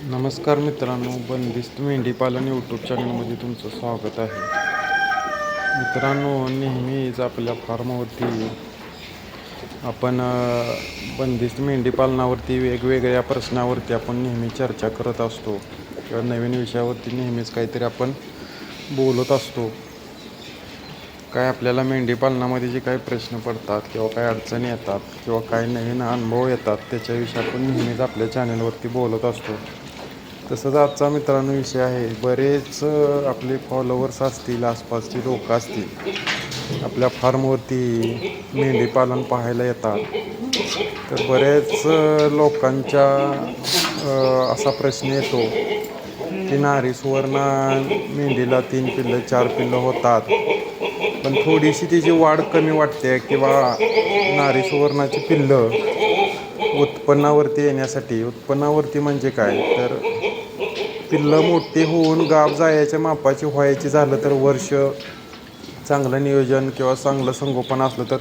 नमस्कार मित्रांनो, बंदिस्त मेंढीपालन यूट्यूब चॅनलमध्ये तुमचं स्वागत आहे. मित्रांनो, नेहमीच आपल्या फार्मवरती आपण बंदिस्त मेंढीपालनावरती वेगवेगळ्या प्रश्नावरती आपण नेहमी चर्चा करत असतो किंवा नवीन विषयावरती नेहमीच काहीतरी आपण बोलत असतो. काय आपल्याला मेंढीपालनामध्ये जे काही प्रश्न पडतात किंवा काय अडचणी येतात किंवा काय नवीन अनुभव येतात त्याच्याविषयी आपण नेहमीच आपल्या चॅनलवरती बोलत असतो. तसंच आजचा मित्रांनो विषय आहे, बरेच आपले फॉलोवर्स असतील, आसपासची लोक असतील, आपल्या फार्मवरती मेंढीपालन पाहायला येतात. तर बरेच लोकांच्या असा प्रश्न येतो की नारी सुवर्ण मेंढीला 3 पिल्लं 4 पिल्लं होतात, पण थोडीशी तिची वाढ कमी वाटते किंवा नारी सुवर्णाची पिल्लं उत्पन्नावरती म्हणजे काय, तर पिल्लं मोठी होऊन गाभ जायच्या मापाची व्हायची झालं तर वर्ष चांगलं नियोजन किंवा चांगलं संगोपन असलं तर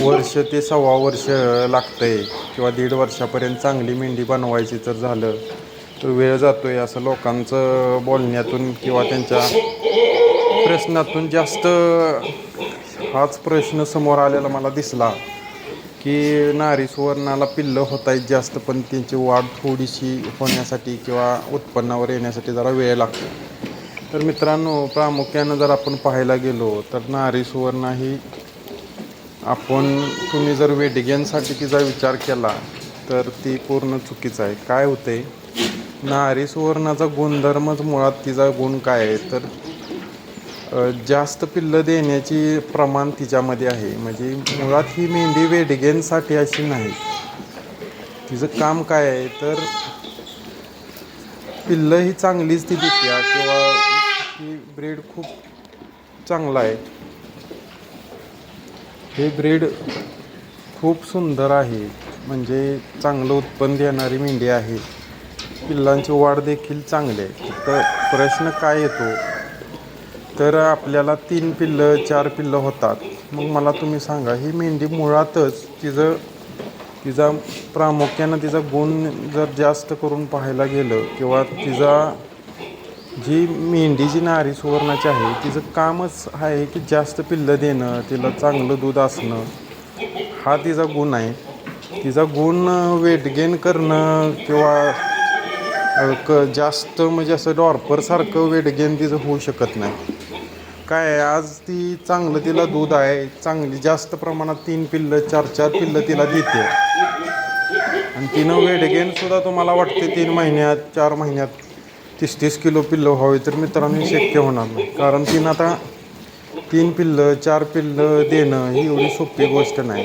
वर्ष ते 1.25 वर्ष लागतंय किंवा 1.5 वर्षापर्यंत चांगली मेंढी बनवायची तर झालं तर वेळ जातोय, असं लोकांचं बोलण्यातून किंवा त्यांच्या प्रश्नातून जास्त हाच प्रश्न समोर आलेला मला दिसला की नारी सुवर्णाला पिल्लं होत आहेत जास्त, पण त्यांची वाढ थोडीशी होण्यासाठी किंवा उत्पन्नावर येण्यासाठी जरा वेळ लागतो. तर मित्रांनो, प्रामुख्यानं जर आपण पाहायला गेलो तर नारी सुवर्ण ही तुम्ही जर वेट गेनसाठी तिचा विचार केला तर ती पूर्ण चुकीचं आहे. काय होतंय, नारी सुवर्णाचा गुणधर्मच मुळात तिचा गुण काय आहे तर जास्त पिल्लं देण्याची प्रमाण तिच्यामध्ये आहे. म्हणजे मुळात ही मेंढी वेट गेनसाठी अशी नाही. तिचं काम काय आहे तर पिल्लं ही चांगलीच ती देते किंवा ही ब्रीड खूप चांगला आहे. हे ब्रीड खूप सुंदर आहे, म्हणजे चांगलं उत्पन्न देणारी मेंढी आहे. पिल्लांची वाढ देखील चांगली आहे. तर प्रश्न काय येतो तर आपल्याला 3 पिल्लं 4 पिल्लं होतात. मग मला तुम्ही सांगा, ही मेंढी मुळातच तिचा प्रामुख्यानं तिचा गुण जर जास्त करून पाहायला गेलं किंवा जी मेंढी जी नारी सुवर्णाची आहे तिचं कामच आहे की जास्त पिल्लं देणं, तिला चांगलं दूध असणं, हा तिचा गुण आहे. तिचा गुण वेट गेन करणं किंवा जास्त म्हणजे असं डॉर्परसारखं वेट गेन तिचं होऊ शकत नाही. काय आज ती चांगलं तिला दूध आहे, चांगली जास्त प्रमाणात 3 पिल्लं 4 पिल्लं तिला देते आणि तिनं वेट गेनसुद्धा तुम्हाला वाटते 3 महिन्यात 4 महिन्यात 30 किलो पिल्लं व्हावी, तर मित्रांनो शक्य होणार नाही. कारण तिनं आता 3 पिल्लं 4 पिल्लं देणं ही एवढी सोपी गोष्ट नाही.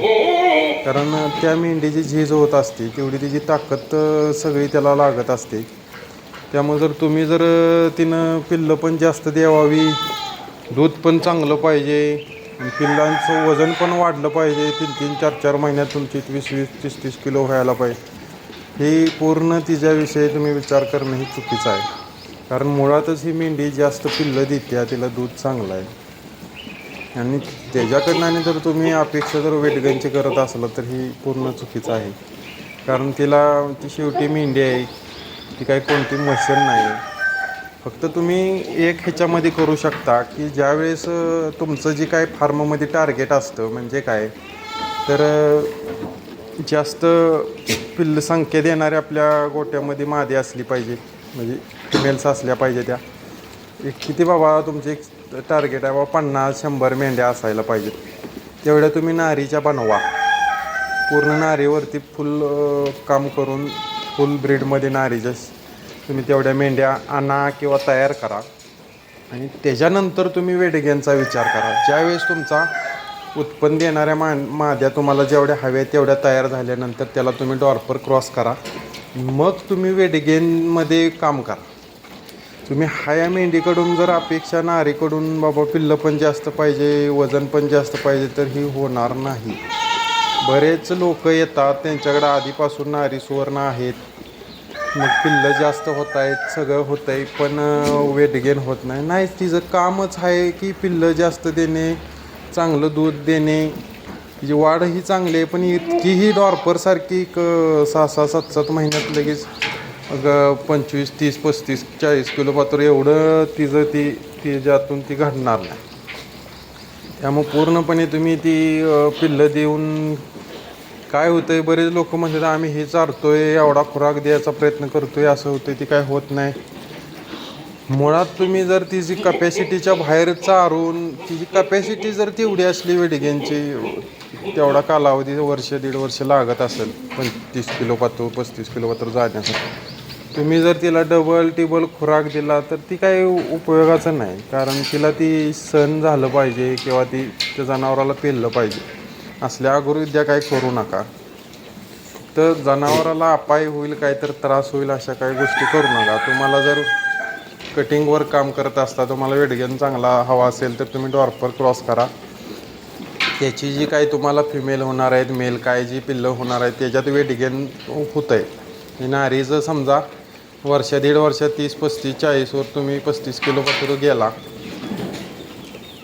कारण त्या मेंढीची झीज होत असते तेवढी तिची ताकद सगळी त्याला लागत असते. त्यामुळे जर तिनं पिल्लं पण जास्त द्यावावी, दूध पण चांगलं पाहिजे, पिल्लांचं वजन पण वाढलं पाहिजे, 3-3 4-4 महिन्यात तुमची 20-20 30-30 किलो व्हायला पाहिजे, हे पूर्ण तिच्याविषयी तुम्ही विचार करणं ही चुकीचं आहे. कारण मुळातच ही मेंढी जास्त पिल्लं देते, तिला दूध चांगलं आहे आणि त्याच्याकडनं आणि जर तुम्ही अपेक्षा जर वेट गेनची करत असला तर ही पूर्ण चुकीचं आहे. कारण ती शेवटी मेंढी आहे, ती काही कोणती मशीन नाही. फक्त तुम्ही एक ह्याच्यामध्ये करू शकता की ज्यावेळेस तुमचं जे काय फार्ममध्ये टार्गेट असतं, म्हणजे काय तर जास्त पिल्ल संख्या देणाऱ्या आपल्या गोट्यामध्ये मादी असली पाहिजे, म्हणजे फिमेल्स असल्या पाहिजे. त्या किती बाबा तुमचे एक टार्गेट आहे बाबा 50-100 मेंढ्या असायला पाहिजेत, तेवढ्या तुम्ही नारीच्या बनवा. पूर्ण नारीवरती फुल काम करून फुल ब्रीडमध्ये नारीच्या तुम्ही तेवढ्या मेंढ्या आणा किंवा तयार करा आणि त्याच्यानंतर तुम्ही वेट गेनचा विचार करा. ज्यावेळेस तुमचा उत्पन्न देणाऱ्या माद्या तुम्हाला जेवढ्या हव्या तेवढ्या तयार झाल्यानंतर त्याला तुम्ही डॉर्पर क्रॉस करा, मग तुम्ही वेट गेनमध्ये काम करा. तुम्ही हाया मेंढीकडून जर अपेक्षा नारीकडून बाबा पिल्लं पण जास्त पाहिजे, वजन पण जास्त पाहिजे, तर ही होणार नाही. बरेच लोक येतात, त्यांच्याकडे आधीपासून नारी सुवर्ण आहेत, मग पिल्लं जास्त होत आहेत, सगळं होतं आहे, पण वेट गेन होत नाही. तिचं कामच आहे की पिल्लं जास्त देणे, चांगलं दूध देणे, तिची वाढ ही चांगली आहे, पण इतकीही डॉर्परसारखी 6-6 7-7 महिन्यात लगेच 25, 30, 35, 40 किलो पातूर एवढं तिच्यातून ती घडणार नाही. त्यामुळे पूर्णपणे तुम्ही ती पिल्लं देऊन काय होतं आहे, बरेच लोक म्हणतात आम्ही हे चारतोय, एवढा खुराक द्यायचा प्रयत्न करतोय, असं होतं ती काय होत नाही. मुळात तुम्ही जर तिची कपॅसिटीच्या बाहेर चारून, तिची कपॅसिटी जर तेवढी असली वेडग्यांची, तेवढा कालावधी वर्ष 1.5 वर्ष लागत असेल 35 किलो पातूर 35 किलो पातूर जाण्यासाठी, तुम्ही जर तिला डबल टिबल खुराक दिला तर ती काही उपयोगाचं नाही. कारण तिला ती सण झालं पाहिजे किंवा त्या जनावराला पेललं पाहिजे. असल्या अगुरविद्या काही करू नका. तर जनावराला अपाय होईल, काहीतरी त्रास होईल अशा काही गोष्टी करू नका. तुम्हाला जर कटिंगवर काम करत असता, तुम्हाला वेडगेन चांगला हवा असेल तर तुम्ही डॉर्पर क्रॉस करा. त्याची जी काही तुम्हाला फिमेल होणार आहेत, मेल काय जी पिल्लं होणार आहेत, त्याच्यात वेडगेन होतं आहे. नारीचं समजा वर्ष 1.5 वर्ष 30, 35, 40वर तुम्ही 35 किलो पातूर गेला,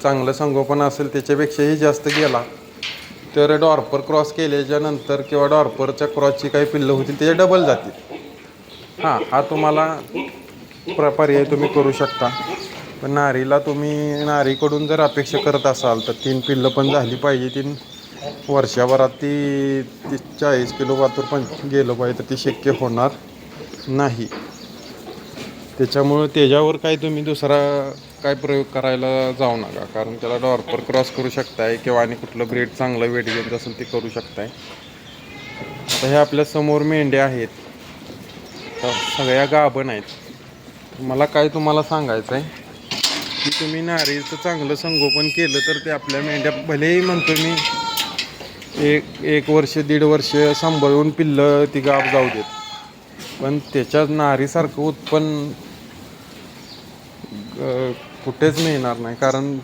चांगलं संगोपन असेल त्याच्यापेक्षाही जास्त गेला, तर डॉर्पर क्रॉस केल्याच्यानंतर किंवा डॉर्परच्या क्रॉसची काही पिल्लं होतील त्याच्या डबल जातील. हा तुम्हाला पर्याय तुम्ही करू शकता. पण नारीकडून जर अपेक्षा करत असाल तर 3 पिल्लं पण झाली पाहिजे. 3 वर्षभरात ती 40 किलो पातूर पण गेलं पाहिजे, तर ती शक्य होणार नाही. त्याच्यामुळं त्याच्यावर काही तुम्ही दुसरा काय प्रयोग करायला जाऊ नका. कारण त्याला डॉर्पर क्रॉस करू शकताय किंवा आणि कुठलं ब्रीड चांगलं वेडगेंचं असेल ते करू शकताय. आता हे आपल्या समोर मेंढ्या आहेत, तर सगळ्या गाभण आहेत. मला काय तुम्हाला सांगायचं आहे की तुम्ही नारीचं चांगलं संगोपन केलं तर ते आपल्या मेंढ्या, भलेही म्हणतो मी 1 वर्ष 1.5 वर्ष सांभाळून पिल्लं ती गाभ जाऊ देत, पण त्याच्यात नारीसारखं उत्पन्न कुठेच मिळणार नाही. कारण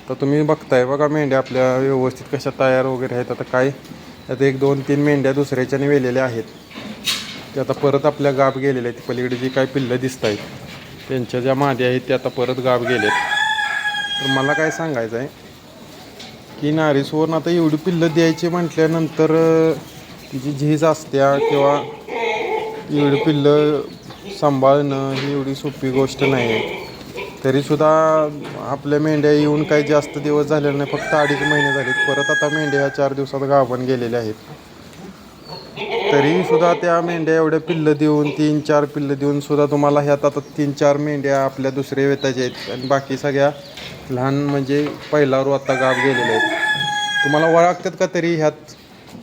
तर तुम्ही बघताय बघा, मेंढ्या आपल्या व्यवस्थित कशा तयार वगैरे आहेत. आता काय, आता 1, 2, 3 मेंढ्या दुसऱ्याच्याने वेलेल्या आहेत, ते आता परत आपल्या गाभ गेलेल्या आहेत. पलीकडे जी काही पिल्लं दिसत आहेत त्यांच्या ज्या माद्या आहेत त्या आता परत गाभ गेलेत. तर मला काय सांगायचं आहे की नारीसोबत आता एवढी पिल्लं द्यायची म्हटल्यानंतर तिची झीज असत्या किंवा एवढी पिल्लं सांभाळणं ही एवढी सोपी गोष्ट नाही आहे. तरीसुद्धा आपल्या मेंढ्या येऊन काही जास्त दिवस झालेले नाही, फक्त 2.5 महिने झालेत. परत आता मेंढ्या ह्या 4 दिवसात गाभण गेलेल्या आहेत. तरीसुद्धा त्या मेंढ्या एवढ्या पिल्लं देऊन 3-4 पिल्लं देऊन सुद्धा तुम्हाला ह्यात आता 3-4 मेंढ्या आपल्या दुसऱ्या वेताच्या आहेत आणि बाकी सगळ्या लहान म्हणजे पहिल्यावर आता गाभ गेलेल्या आहेत. तुम्हाला ओळखतात का तरी ह्यात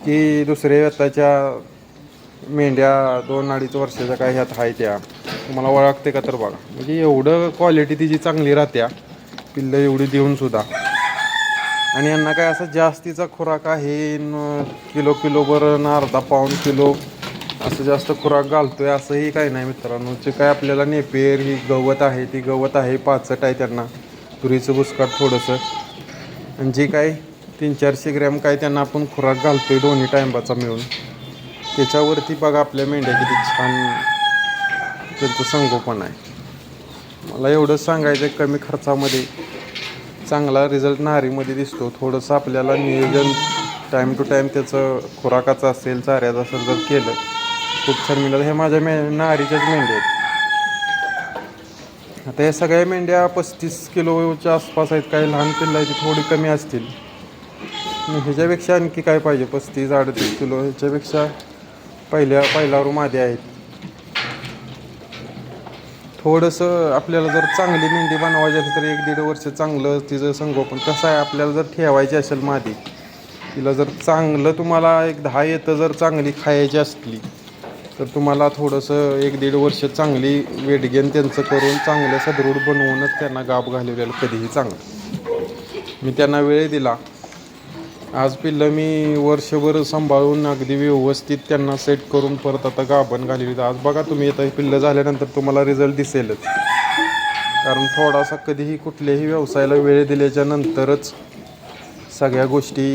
की दुसऱ्या वेताच्या मेंढ्या 2-2.5 वर्षाच्या काय ह्यात आहे त्या तुम्हाला ओळखते का? तर बघा, म्हणजे एवढं क्वालिटी तिची चांगली राहत्या पिल्लं एवढी देऊनसुद्धा. आणि यांना काय असं जास्तीचा खुराक आहे किलोभर ना अर्धा पाऊण किलो असं जास्त खुराक घालतोय असंही काही नाही मित्रांनो. जे काय आपल्याला नेपेर ही गवत आहे, ती गवत आहे पाचट आहे त्यांना, तुरीचं बुसकाट थोडंसं, आणि जे काय 300-400 ग्रॅम काय त्यांना आपण खुराक घालतोय दोन्ही टायमाचा मिळून, त्याच्यावरती बघा आपल्या मेंढ्या किती छान त्यांचं संगोपन आहे. मला एवढंच सांगायचं आहे, कमी खर्चामध्ये चांगला रिझल्ट नारीमध्ये दिसतो. थोडंसं आपल्याला नियोजन टाईम टू टाईम त्याचं खुराकाचं असेल, चाऱ्याचं असेल जर केलं खूप छान मिळालं. हे माझ्या नारीच्याच मेंढ्या आहेत. आता या सगळ्या मेंढ्या 35 किलोच्या आसपास आहेत. काही लहान पिल्लं आहेत ती थोडी कमी असतील, ह्याच्यापेक्षा आणखी काय पाहिजे, 35-38 किलो ह्याच्यापेक्षा पहिल्यावर माद्या आहेत. थोडंसं आपल्याला जर चांगली मेंढी बनवायची असेल तर 1-1.5 वर्ष चांगलं तिचं संगोपन कसं आहे. आपल्याला जर ठेवायची असेल मादी, तिला जर चांगलं तुम्हाला 10 येतं जर चांगली खायची असली तर तुम्हाला थोडंसं 1-1.5 वर्ष चांगली वेडगेन त्यांचं करून चांगलं सदृढ बनवूनच त्यांना गाभ घालवलेलं कधीही चांगलं. मी त्यांना वेळ दिला. आज पिल्लं मी वर्षभर सांभाळून अगदी व्यवस्थित त्यांना सेट करून परत आता गाभण घालवली. आज बघा तुम्ही आता पिल्लं झाल्यानंतर तुम्हाला रिझल्ट दिसेलच. कारण थोडासा कधीही कुठल्याही व्यवसायाला वेळ दिल्याच्या नंतरच सगळ्या गोष्टी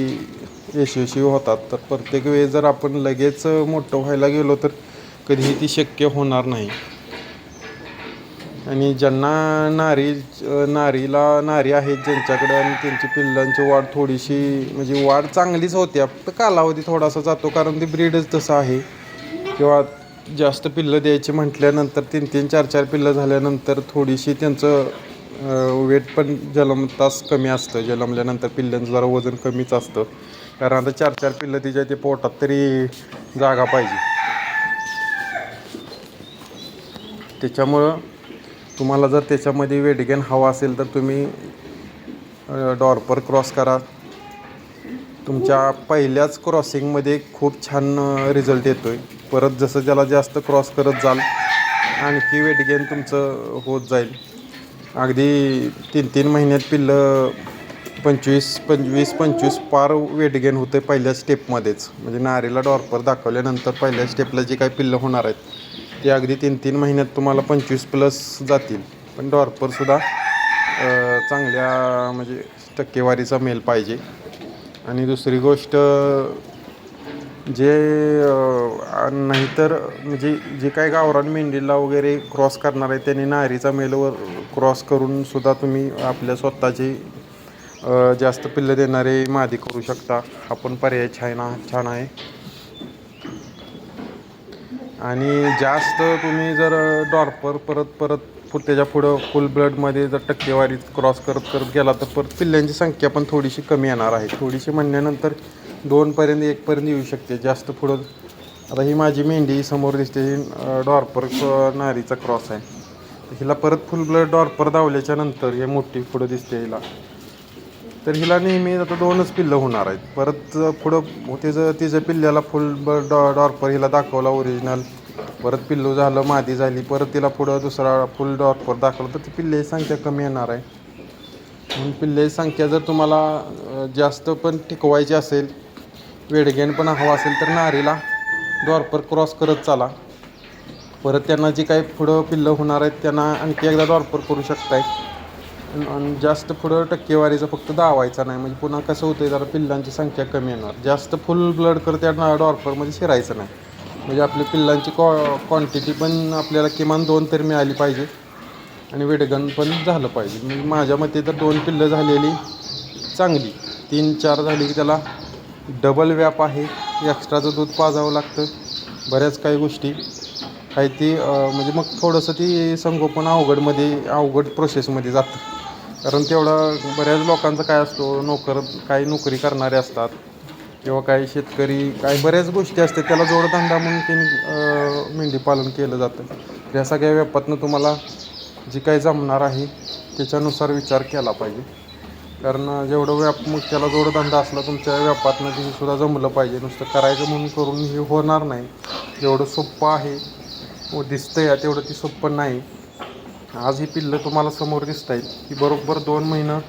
यशस्वी होतात. तर प्रत्येक वेळेस जर आपण लगेच मोठं व्हायला गेलो तर कधीही ती शक्य होणार नाही. आणि ज्यांना नारी आहेत ज्यांच्याकडे आणि त्यांची पिल्लांची वाढ थोडीशी म्हणजे वाढ चांगलीच होते, फक्त कालावधी थोडासा जातो कारण ती ब्रीडच तसं आहे किंवा जास्त पिल्लं द्यायची म्हटल्यानंतर 3-3 4-4 पिल्लं झाल्यानंतर थोडीशी त्यांचं वेट पण जन्मताच कमी असतं. जन्मल्यानंतर पिल्लांचं जरा वजन कमीच असतं, कारण आता 4-4 पिल्लं तिच्या ते पोटात तरी जागा पाहिजे. त्याच्यामुळं तुम्हाला जर त्याच्यामध्ये वेट गेन हवा असेल तर तुम्ही डॉर्पर क्रॉस करा. तुमच्या पहिल्याच क्रॉसिंगमध्ये खूप छान रिझल्ट येतो आहे. परत जसं त्याला जास्त क्रॉस करत जाल आणखी वेट गेन तुमचं होत जाईल. अगदी 3-3 महिन्यात पिल्लं 25 पार वेट गेन होतं आहे पहिल्या स्टेपमध्येच. म्हणजे नारीला डॉर्पर दाखवल्यानंतर पहिल्या स्टेपला जी काही पिल्लं होणार आहेत ती अगदी 3-3 महिन्यात तुम्हाला 25+ जातील. पण डॉर्परसुद्धा चांगल्या म्हणजे टक्केवारीचा मेल पाहिजे. आणि दुसरी गोष्ट जे नाहीतर म्हणजे जे काही गावरान मेंढीला वगैरे क्रॉस करणार आहे त्यांनी नारीचा मेलवर क्रॉस करून सुद्धा तुम्ही आपल्या स्वतःची जास्त पिल्लं देणारे मादी करू शकता. हा पण पर्याय छान आहे. आणि जास्त तुम्ही जर डॉर्पर परत त्याच्या पुढं फुल ब्लडमध्ये जर टक्केवारी क्रॉस करत गेला तर परत पिल्ल्यांची संख्या पण थोडीशी कमी येणार आहे. थोडीशी म्हणल्यानंतर 2पर्यंत 1पर्यंत येऊ शकते. जास्त पुढं आता ही माझी मेंढी समोर दिसते, ही डॉर्पर नारीचा क्रॉस आहे. हिला परत फुल ब्लड डॉर्पर दावल्याच्या नंतर हे मोठी पुढं दिसते हिला, तर हिला नेहमी आता 2च पिल्लं होणार आहेत. परत पुढं तिचं पिल्ल्याला फुल ब्लड डॉर्पर हिला दाखवला ओरिजिनल, परत पिल्लू झालं, मादी झाली, परत तिला पुढं दुसरा फुल डॉर्पर दाखवलं तर ती पिल्ल्याची संख्या कमी येणार आहे. म्हणून पिल्ल्याची संख्या जर तुम्हाला जास्त पण टिकवायची असेल, वेडगेन पण हवा असेल तर नारीला डॉर्पर क्रॉस करत चाला. परत त्यांना जी काही पुढं पिल्लं होणार आहेत त्यांना आणखी एकदा डॉर्पर करू शकताय. आणि जास्त पुढं टक्केवारीचा फक्त दावायचा नाही, म्हणजे पुन्हा कसं होतं जरा पिल्लांची संख्या कमी येणार. जास्त फुल ब्लड कर त्या डॉर्परमध्ये शिरायचं नाही, म्हणजे आपल्या पिल्लांची क्वांटिटी पण आपल्याला किमान 2 तरी मिळाली पाहिजे आणि वेडगन पण झालं पाहिजे. म्हणजे माझ्या मते तर 2 पिल्लं झालेली चांगली. 3-4 झाली की त्याला डबल व्याप आहे. एक्स्ट्राचं दूध पाजावं लागतं, बऱ्याच काही गोष्टी काही ती म्हणजे मग थोडंसं ती संगोपन अवघड प्रोसेसमध्ये जातं. कारण तेवढं बऱ्याच लोकांचं काय असतो, काही नोकरी करणारे असतात किंवा काही शेतकरी, काही बऱ्याच गोष्टी असतात, त्याला जोडधंदा म्हणून त्यांनी मेंढीपालन केलं जातं. या सगळ्या व्यापातनं तुम्हाला जी काही जमणार आहे त्याच्यानुसार विचार केला पाहिजे. कारण जेवढं मग त्याला जोडधंदा असला तुमच्या व्यापातनं तिसुद्धा जमलं पाहिजे. नुसतं करायचं म्हणून करून हे होणार नाही. जेवढं सोपं आहे व दिसतंय तेवढं ती सोपं नाही. आज ही पिल्लं तुम्हाला समोर दिसत आहेत की बरोबर 2 महिने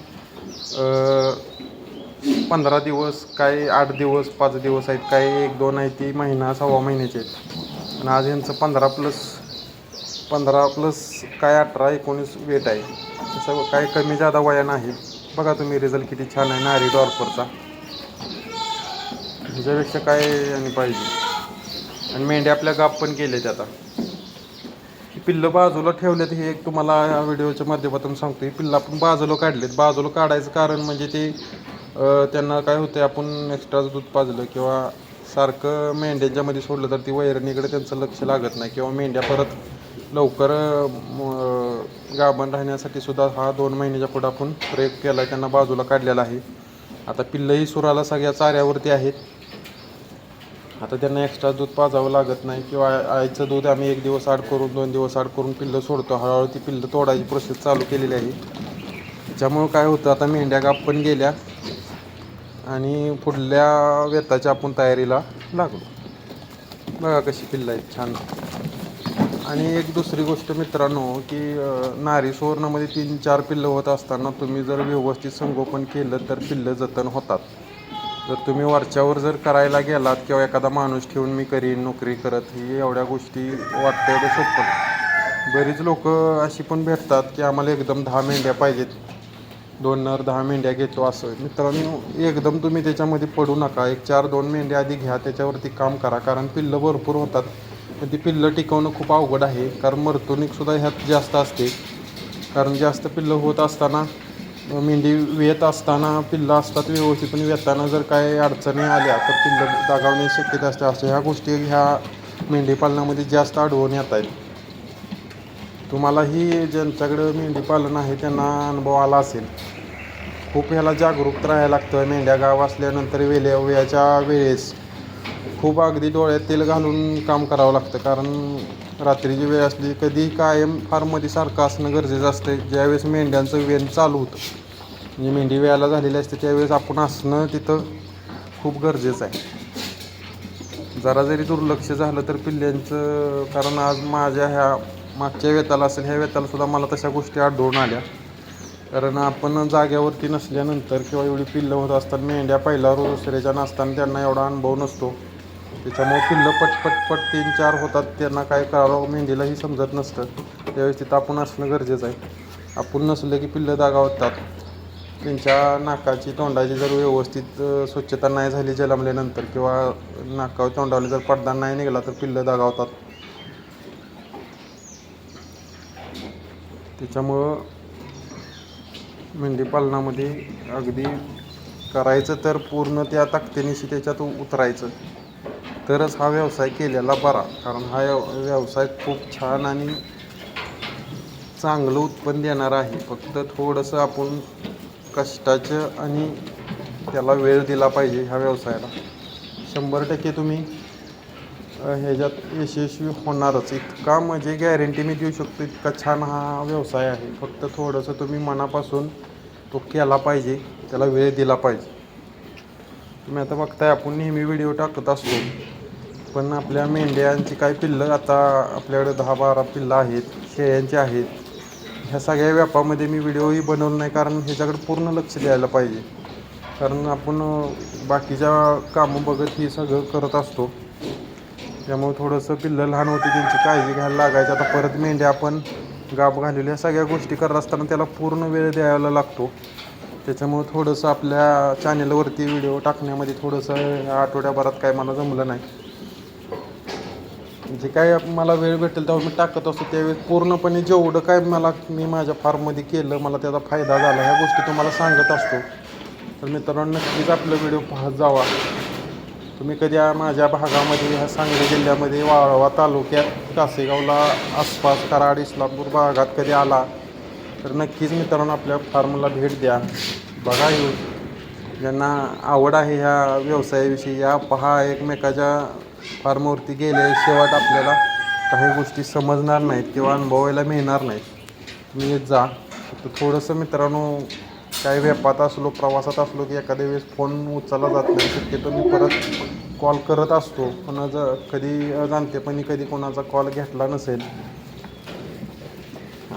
15 दिवस, काही 8 दिवस 5 दिवस आहेत, काही 1-2 आहेत ती महिना 1.25 महिन्याचे आहेत. आणि आज यांचं 15+ काय 18-19 वेट आहे. तसं काही कमी जादा वया नाही. बघा तुम्ही रिझल्ट किती छान आहे नारी डॉर्परचा, ह्याच्यापेक्षा काय आणि पाहिजे. आणि मेंढ्या आपल्या गाप पण केले आता. ही पिल्लं बाजूला ठेवलेत हे एक तुम्हाला या व्हिडिओच्या माध्यमातून सांगतो. ही पिल्लं आपण बाजूला काढलेत. बाजूला काढायचं कारण म्हणजे ते त्यांना काय होतं, आपण एक्स्ट्राचं दूध पाजलं किंवा सारखं मेंढ्यांच्यामध्ये सोडलं तर ती वैरणीकडे त्यांचं लक्ष लागत नाही, किंवा मेंढ्या परत लवकर गाभण राहण्यासाठी सुद्धा हा 2 महिन्याच्या पुढं आपण प्रयोग केला आहे. त्यांना बाजूला काढलेला आहे. आता पिल्लंही सुराला सगळ्या चाऱ्यावरती आहेत. आता त्यांना एक्स्ट्रा दूध पाजावं लागत नाही, किंवा आईचं दूध आम्ही 1 दिवस आड करून 2 दिवस आड करून पिल्लं सोडतो. हळूहळू ती पिल्लं तोडायची प्रोसेस चालू केलेली आहे. त्याच्यामुळं काय होतं, आता मेंढ्या गाप पण गेल्या आणि पुढल्या वेताच्या आपण तयारीला लागलो. बघा कशी पिल्लं आहेत छान. आणि एक दुसरी गोष्ट मित्रांनो, की नारी सुवर्णामध्ये 3-4 पिल्लं होत असताना तुम्ही जर व्यवस्थित संगोपन केलं तर पिल्लं जतन होतात. जर तुम्ही वरच्यावर जर करायला गेलात किंवा एखादा माणूस ठेवून मी करीन नोकरी करत, ही एवढ्या गोष्टी वाटतं एवढं सोपं. बरीच लोक अशी पण भेटतात की आम्हाला एकदम 10 मेंढ्या पाहिजेत, 2 नर 10 मेंढ्या घेतो असं. मित्रांनो, एकदम तुम्ही त्याच्यामध्ये पडू नका. 1-4-2 मेंढ्या आधी घ्या, त्याच्यावरती काम करा. कारण पिल्लं भरपूर होतात, पण ती पिल्लं टिकवणं खूप अवघड आहे. कारण मर्तुनिकसुद्धा ह्यात जास्त असते. कारण जास्त पिल्लं होत असताना, मेंढी वेत असताना पिल्लं असतात व्यवस्थित, पण वेताना जर काय अडचणी आल्या तर पिल्लं दगावण्याची शक्यता असते. अशा ह्या गोष्टी ह्या मेंढीपालनामध्ये जास्त आढळून येत आहेत. तुम्हालाही ज्यांच्याकडं मेंढीपालन आहे त्यांना अनुभव आला असेल. खूप ह्याला जागरूक राहायला लागतं. मेंढ्या गाव असल्यानंतर वेळेच्या वेळेस खूप अगदी डोळ्यात तेल घालून काम करावं लागतं, कारण रात्रीची वेळ असली कधी कायम फार्ममध्ये सारखं असणं गरजेचं असतं. ज्यावेळेस मेंढ्यांचं वेण चालू होतं म्हणजे मेंढी वेळाला झालेली असते त्यावेळेस आपण असणं तिथं खूप गरजेचं आहे. जरा जरी दुर्लक्ष झालं तर पिल्ल्यांचं, कारण आज माझ्या ह्या मागच्या वेताला असेल ह्या वेतालासुद्धा मला तशा गोष्टी आढळून आल्या. कारण आपण जाग्यावरती नसल्यानंतर किंवा एवढी पिल्लं होत असतात, मेंढ्या पहिला रोज दुसऱ्याच्या नसताना त्यांना एवढा अनुभव नसतो, त्याच्यामुळे पिल्लं पटपट 3-4 होतात. त्यांना काय करावं मेंढीलाही समजत नसतं. त्यावेळेस तिथं आपण असणं गरजेचं आहे. आपण नसलं की पिल्लं दगावतात. त्यांच्या नाकाची तोंडाची जर व्यवस्थित स्वच्छता नाही झाली जन्मल्यानंतर किंवा नाकावर तोंडावली जर पडदा नाही निघाला तर पिल्लं दगावतात. त्याच्यामुळं मेंढीपालनामध्ये अगदी करायचं तर पूर्ण त्या ताकदीनिशी त्याच्यात उतरायचं तरच हा व्यवसाय केलेला बरा. कारण हा व्यवसाय खूप छान आणि चांगलं उत्पन्न देणारा आहे. फक्त थोडंसं आपण कष्टाचं आणि त्याला वेळ दिला पाहिजे. ह्या व्यवसायाला 100% तुम्ही ह्याच्यात यशस्वी होणारच. इतका म्हणजे गॅरंटी मी देऊ शकतो, इतका छान हा व्यवसाय आहे. फक्त थोडंसं तुम्ही मनापासून तो केला पाहिजे, त्याला वेळ दिला पाहिजे. तुम्ही आता बघताय आपण नेहमी व्हिडिओ टाकत असतो, पण आपल्या मेंढ्यांची काही पिल्लं आता आपल्याकडे 10-12 पिल्लं आहेत, शेळ्यांची आहेत. ह्या सगळ्या व्यापामध्ये मी व्हिडिओही बनवलं नाही, कारण ह्याच्याकडे पूर्ण लक्ष द्यायला पाहिजे. कारण आपण बाकीच्या कामं बघत हे सगळं करत असतो, त्यामुळे थोडंसं पिल्लं लहान होती त्यांची काळजी घ्यायला लागायची. आता परत मेंढ्या आपण गाभ घालवल्या, ह्या सगळ्या गोष्टी करत असताना त्याला पूर्ण वेळ द्यायला लागतो. त्याच्यामुळे थोडंसं आपल्या चॅनेलवरती व्हिडिओ टाकण्यामध्ये थोडंसं आठवड्याभरात काय मला जमलं नाही. जे काय मला वेळ भेटेल तेव्हा मी टाकत असतो. त्यावेळेस पूर्णपणे जेवढं काय मी माझ्या फार्ममध्ये केलं, मला त्याचा फायदा झाला, ह्या गोष्टी तुम्हाला सांगत असतो. तर मित्रांनो, नक्कीच आपलं व्हिडिओ पाहत जावा. तुम्ही कधी माझ्या भागामध्ये ह्या सांगली जिल्ह्यामध्ये वाळवा तालुक्यात कासेगावला आसपास कराड इस्लामपूर भागात कधी आला तर नक्कीच मित्रांनो आपल्या फार्मला भेट द्या. बघा येऊन, ज्यांना आवड आहे ह्या व्यवसायाविषयी या पहा. एकमेकाच्या फार्मवरती गेले शेवट आपल्याला काही गोष्टी समजणार नाहीत किंवा अनुभवायला मिळणार नाहीत. तुम्ही येत जा. फक्त थोडंसं मित्रांनो, काही व्यापात असलो, प्रवासात असलो की एखाद्या वेळेस फोन उचलला जात नाही. शक्यतो मी परत कॉल करत असतो, पण कधी जाणतेपणी कधी कोणाचा कॉल घेतला नसेल,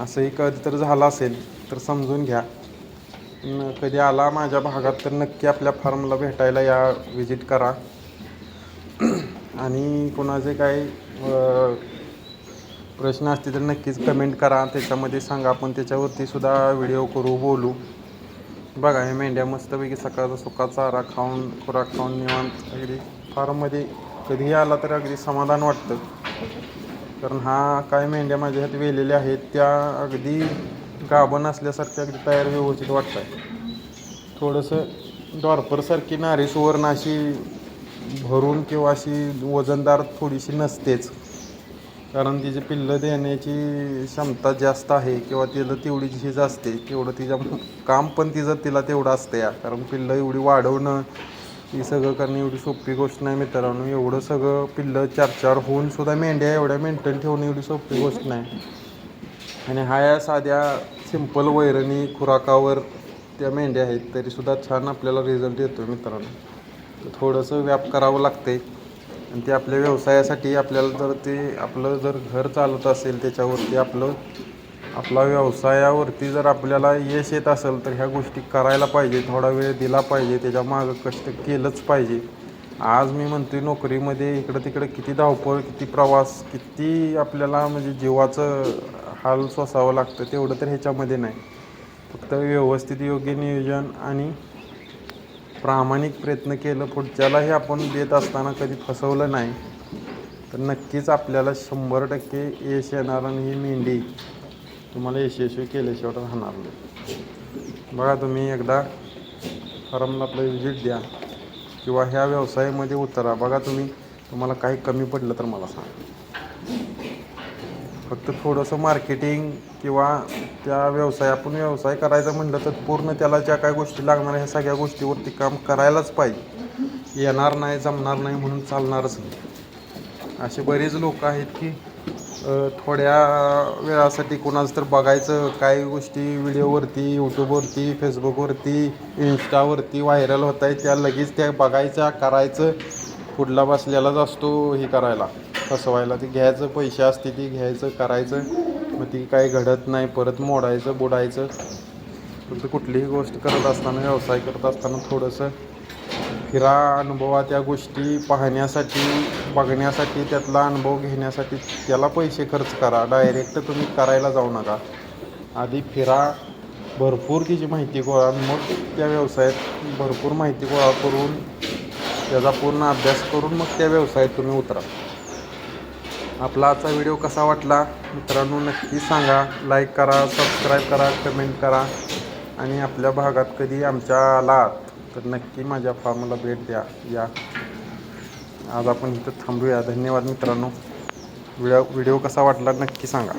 असंही कधी तर झालं असेल तर समजून घ्या. कधी आला माझ्या भागात तर नक्की आपल्या फार्मला भेटायला या, विजिट करा. आणि कोणाचे काही प्रश्न असतील तर नक्कीच कमेंट करा, त्याच्यामध्ये सांगा. आपण त्याच्यावरती सुद्धा व्हिडिओ करू, बोलू. बघा हे मेंढ्या मस्तपैकी सकाळचा सुका चारा खाऊन, खुराक खाऊन निवांत अगदी फार्ममध्ये कधीही आला तर अगदी समाधान वाटतं. कारण हा काय मेंढ्या माझ्या ह्यात वेलेल्या आहेत त्या अगदी गाभण असल्यासारख्या अगदी तयार व्यवस्थित वाटत आहे. थोडंसं डॉर्परसारखी नारी सुवर्ण अशी भरून किंवा अशी वजनदार थोडीशी नसतेच, कारण तिची पिल्लं देण्याची क्षमता जास्त आहे किंवा तिला तेवढी झीज असते, तेवढं तिच्या काम पण तिला तेवढं असतं या. कारण पिल्लं एवढी वाढवणं, ही सगळं करणं एवढी सोपी गोष्ट नाही मित्रांनो. एवढं सगळं पिल्लं 4-4 होऊन सुद्धा मेंढ्या एवढ्या मेंटेन ठेवणं एवढी सोपी गोष्ट नाही. आणि हा या साध्या सिंपल वैरणी खुराकावर त्या मेंढ्या आहेत तरीसुद्धा छान आपल्याला रिझल्ट येतो मित्रांनो. तर थोडंसं व्याप करावं लागते आणि ते आपल्या व्यवसायासाठी आपल्याला जर ते आपलं जर घर चालत असेल त्याच्यावरती आपला व्यवसायावरती जर आपल्याला यश येत असेल तर ह्या गोष्टी करायला पाहिजे. थोडा वेळ दिला पाहिजे, त्याच्या मागं कष्ट केलंच पाहिजे. आज मी म्हणतोय नोकरीमध्ये इकडं तिकडं किती धावपळ, किती प्रवास, किती आपल्याला म्हणजे जीवाचं हाल सोसावं लागतं, तेवढं तर ह्याच्यामध्ये नाही. फक्त व्यवस्थित योग्य नियोजन आणि प्रामाणिक प्रयत्न केलं, पुढच्यालाही आपण देत असताना कधी फसवलं नाही तर नक्कीच आपल्याला 100% यश येणार आणि ही मेंढी तुम्हाला यशस्वी केल्याशिवाय राहणार नाही. बघा तुम्ही एकदा फार्मला आपलं विजिट द्या किंवा ह्या व्यवसायामध्ये उतरा. बघा तुम्ही तुम्हाला काही कमी पडलं तर मला सांगा. फक्त थोडंसं मार्केटिंग किंवा त्या आपण व्यवसाय करायचा म्हटलं तर पूर्ण त्याला ज्या काय गोष्टी लागणार ह्या सगळ्या गोष्टीवरती काम करायलाच पाहिजे. येणार नाही, जमणार नाही म्हणून चालणारच नाही. असे बरेच लोक आहेत की थोड्या वेळासाठी कोणाचं तर बघायचं काही गोष्टी व्हिडिओवरती, यूट्यूबवरती, फेसबुकवरती, इंस्टावरती व्हायरल होत आहे, त्या लगेच त्या बघायच्या, करायचं. पुढला बसलेलाच असतो हे करायला, फसवायला. ती घ्यायचं, पैसे असते ती घ्यायचं, करायचं, मग ती काही घडत नाही, परत मोडायचं, बुडायचं. फक्त कुठलीही गोष्ट करत असताना, व्यवसाय करत असताना थोडंसं फिरा, अनुभवा, त्या गोष्टी पाहण्यासाठी, बघण्यासाठी, त्यातला अनुभव घेण्यासाठी त्याला पैसे खर्च करा. डायरेक्ट तुम्ही करायला जाऊ नका. आधी फिरा, भरपूर तिची माहिती गोळा, मग त्या व्यवसायात भरपूर माहिती गोळा करून त्याचा पूर्ण अभ्यास करून मग त्या व्यवसायात तुम्ही उतरा. आपला आजचा व्हिडिओ कसा वाटला मित्रांनो नक्की सांगा. लाईक करा, सबस्क्राईब करा, कमेंट करा. आणि आपल्या भागात कधी आमच्या आलात तर नक्की माझ्या फार्मला भेट द्या. या आज आपण इथं थांबूया. धन्यवाद मित्रांनो. व्हिडिओ कसा वाटला नक्की सांगा.